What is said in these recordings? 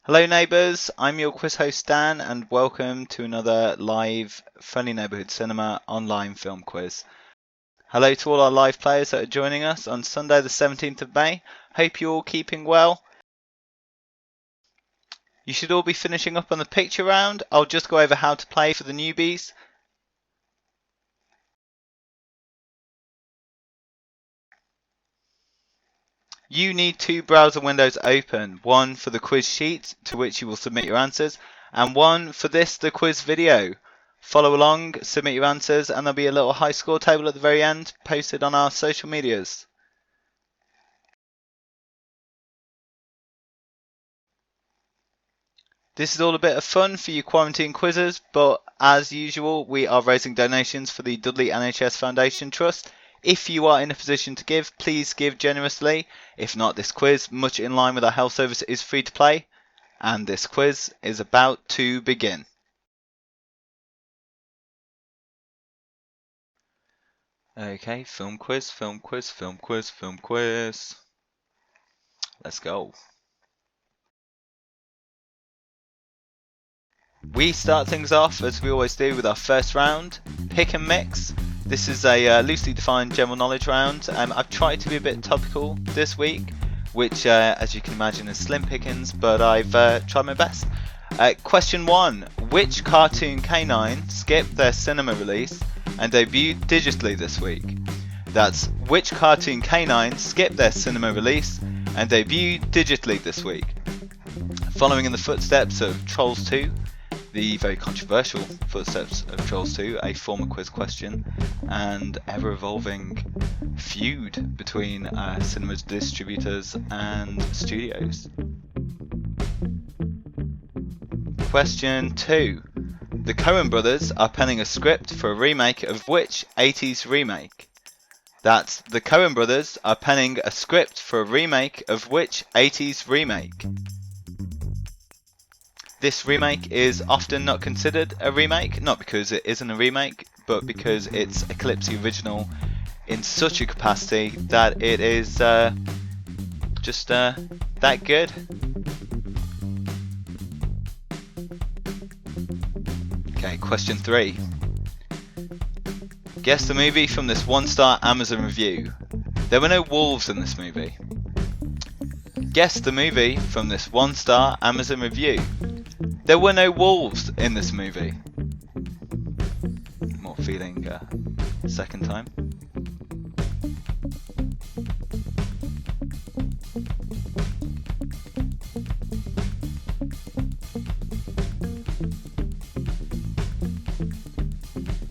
Hello neighbours, I'm your quiz host Dan and welcome to another live Friendly Neighbourhood Cinema online film quiz. Hello to all our live players that are joining us on Sunday the 17th of May. Hope you're all keeping well. You should all be finishing up on the picture round. I'll just go over how to play for the newbies. You need two browser windows open, one for the quiz sheet to which you will submit your answers and one for the quiz video. Follow along, submit your answers, and there'll be a little high score table at the very end posted on our social medias. This is all a bit of fun for you quarantine quizzes, but as usual, we are raising donations for the Dudley NHS Foundation Trust. If you are in a position to give, please give generously. If not, this quiz, much in line with our health service, is free to play. And this quiz is about to begin. Okay, film quiz, film quiz, film quiz, film quiz. Let's go. We start things off, as we always do, with our first round, pick and mix. This is a loosely defined general knowledge round. I've tried to be a bit topical this week, which, as you can imagine, is slim pickings, but I've tried my best. Question 1. Which cartoon canine skipped their cinema release and debuted digitally this week? That's which cartoon canine skipped their cinema release and debuted digitally this week? Following in the footsteps of Trolls 2, the very controversial footsteps of Trolls 2, a former quiz question, and ever-evolving feud between cinema distributors and studios. Question 2. The Coen brothers are penning a script for a remake of which 80s remake? That's the Coen brothers are penning a script for a remake of which 80s remake? This remake is often not considered a remake, not because it isn't a remake, but because it's eclipsed the original in such a capacity that it is just that good. Okay, question 3. Guess the movie from this 1-star Amazon review. There were no wolves in this movie. Guess the movie from this 1-star Amazon review. There were no wolves in this movie. More feeling second time.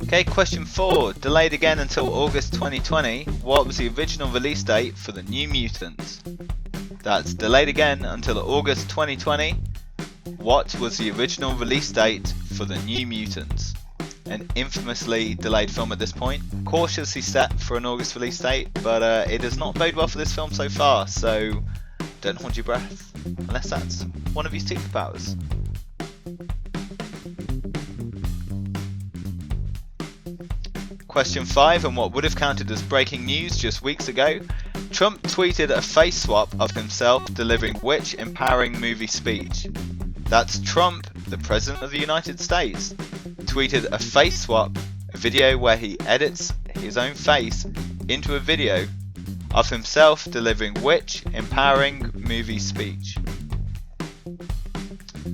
Okay, question 4. Delayed again until August 2020. What was the original release date for the New Mutants? That's delayed again until August 2020. What was the original release date for the New Mutants? An infamously delayed film at this point, cautiously set for an August release date, but it does not bode well for this film so far, so don't hold your breath, unless that's one of your superpowers. Question 5, and what would have counted as breaking news just weeks ago, Trump tweeted a face swap of himself delivering which empowering movie speech? That's Trump, the President of the United States, tweeted a face swap, a video where he edits his own face into a video of himself delivering which empowering movie speech?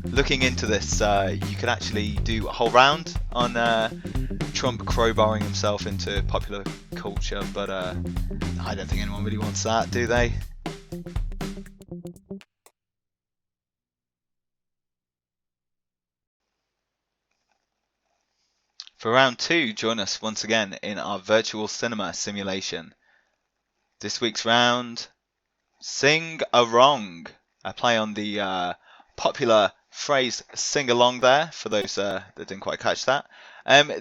Looking into this, you could actually do a whole round on Trump crowbarring himself into popular culture, but I don't think anyone really wants that, do they? For round 2, join us once again in our virtual cinema simulation. This week's round, Sing a Wrong. I play on the popular phrase sing along there, for those that didn't quite catch that.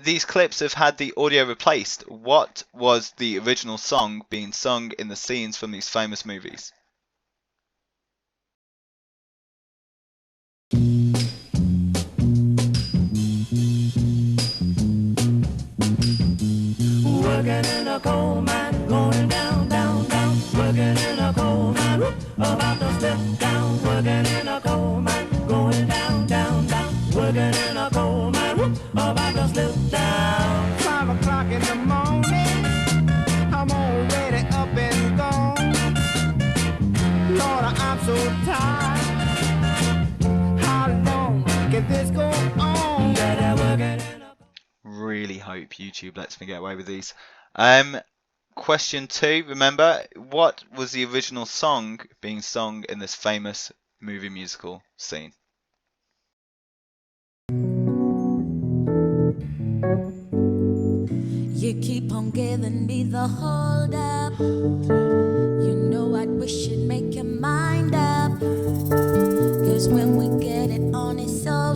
These clips have had the audio replaced. What was the original song being sung in the scenes from these famous movies? Working in a coal mine, going down, down, down. Working in a coal mine, about to step down. Working in a coal mine, in the morning, I'm already up and gone. Lord, I'm so tired. How long can this go on? Gotta work it up. Really hope YouTube lets me get away with these. Question 2. Remember, what was the original song being sung in this famous movie musical scene? You keep on giving me the hold up. You know I wish you'd make your mind up. Cause when we get it on, it's so.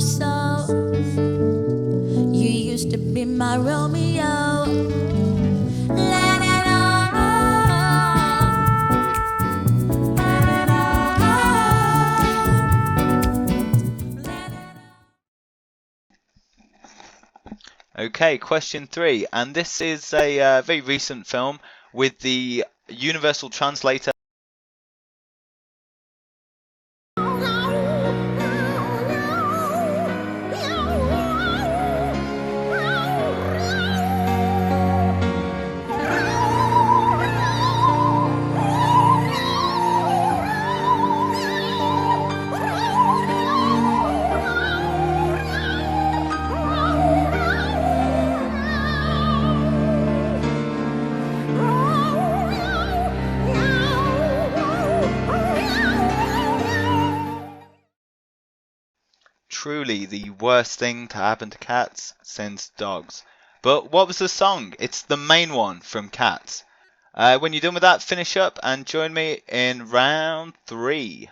You used to be my Romeo. Let it all. Let it all. Let it all. Okay, question 3. And this is a very recent film with the Universal Translator. Truly the worst thing to happen to cats since dogs. But what was the song? It's the main one from Cats. When you're done with that, finish up and join me in round 3.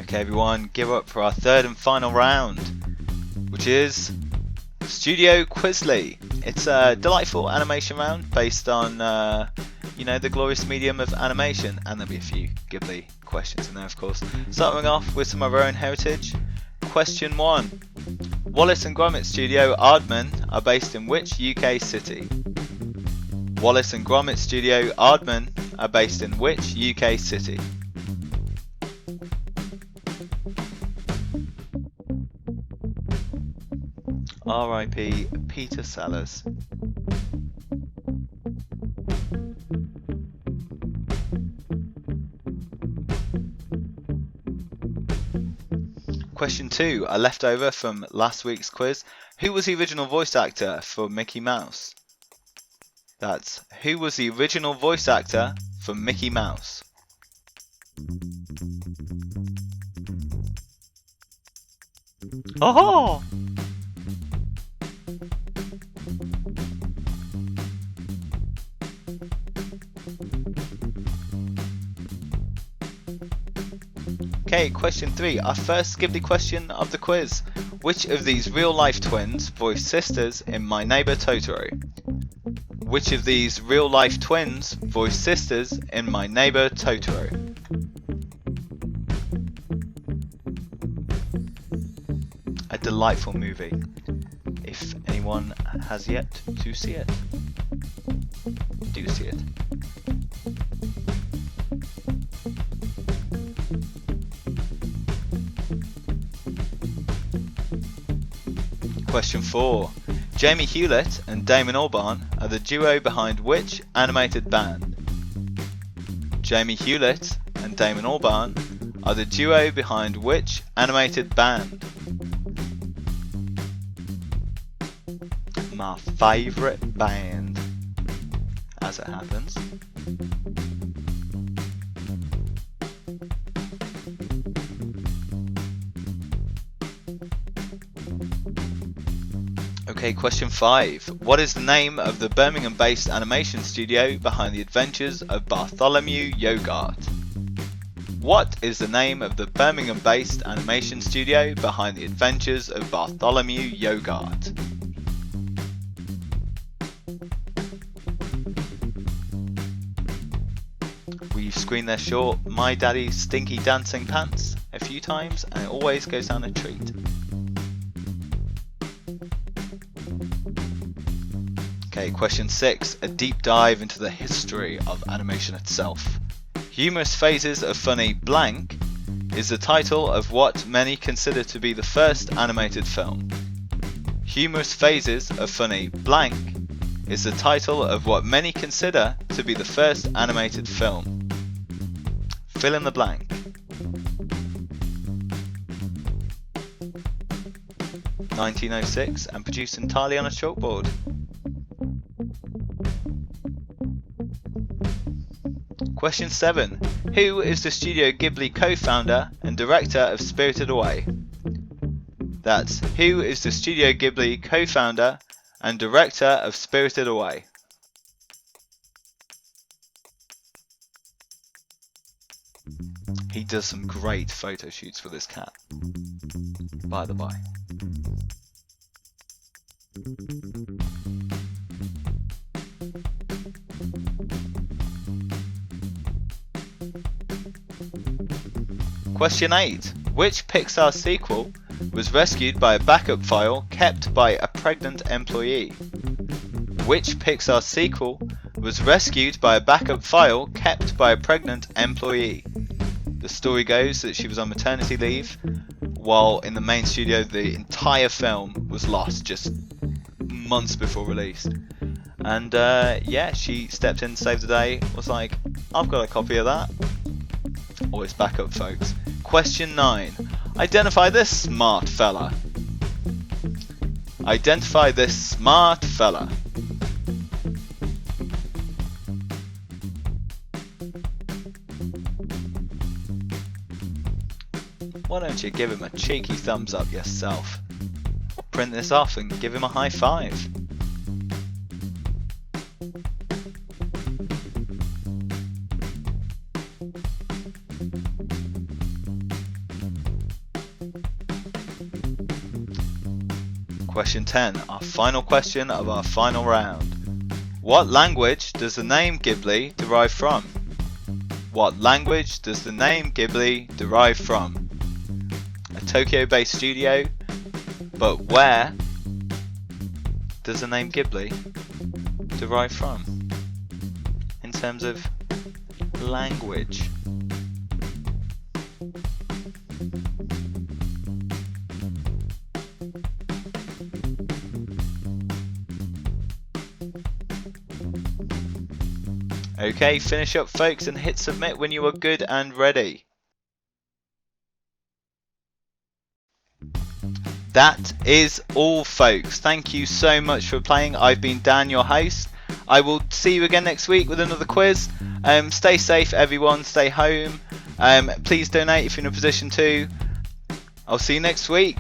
Okay everyone, give up for our third and final round, which is Studio Quizly. It's a delightful animation round based on the glorious medium of animation, and there'll be a few Ghibli questions in there, of course. Starting off with some of our own heritage. Question 1. Wallace and Gromit Studio Aardman are based in which UK city? Wallace and Gromit Studio Aardman are based in which UK city? R.I.P. Peter Sellers. Question 2, a leftover from last week's quiz. Who was the original voice actor for Mickey Mouse? That's, who was the original voice actor for Mickey Mouse? Oh! Okay, question 3, our first Ghibli question of the quiz. Which of these real-life twins voiced sisters in My Neighbour Totoro? Which of these real-life twins voiced sisters in My Neighbour Totoro? A delightful movie, if anyone has yet to see it. Do see it. Question 4. Jamie Hewlett and Damon Albarn are the duo behind which animated band? Jamie Hewlett and Damon Albarn are the duo behind which animated band? My favourite band, as it happens. Okay, question 5. What is the name of the Birmingham-based animation studio behind the adventures of Bartholomew Yogurt? What is the name of the Birmingham-based animation studio behind the adventures of Bartholomew Yogurt? We've screened their short My Daddy's Stinky Dancing Pants a few times, and it always goes down a treat. Okay, question 6, a deep dive into the history of animation itself. Humorous Phases of Funny Blank is the title of what many consider to be the first animated film. humorous phases of funny blank is the title of what many consider to be the first animated film. Fill in the blank. (1906) and produced entirely on a chalkboard. Question 7. Who is the Studio Ghibli co-founder and director of Spirited Away? That's who is the Studio Ghibli co-founder and director of Spirited Away? He does some great photo shoots for this cat, by the by. Question 8. Which Pixar sequel was rescued by a backup file kept by a pregnant employee? Which Pixar sequel was rescued by a backup file kept by a pregnant employee? The story goes that she was on maternity leave, while in the main studio the entire film was lost just months before release. And yeah, she stepped in, saved the day, was like, I've got a copy of that. Always backup, folks. Question 9. Identify this smart fella. Identify this smart fella. Why don't you give him a cheeky thumbs up yourself? Print this off and give him a high five. Question 10, our final question of our final round. What language does the name Ghibli derive from? What language does the name Ghibli derive from? A Tokyo-based studio, but where does the name Ghibli derive from in terms of language? Okay, finish up folks and hit submit when you are good and ready. That is all folks. Thank you so much for playing. I've been Dan, your host. I will see you again next week with another quiz. Stay safe everyone, stay home. Please donate if you're in a position to. I'll see you next week.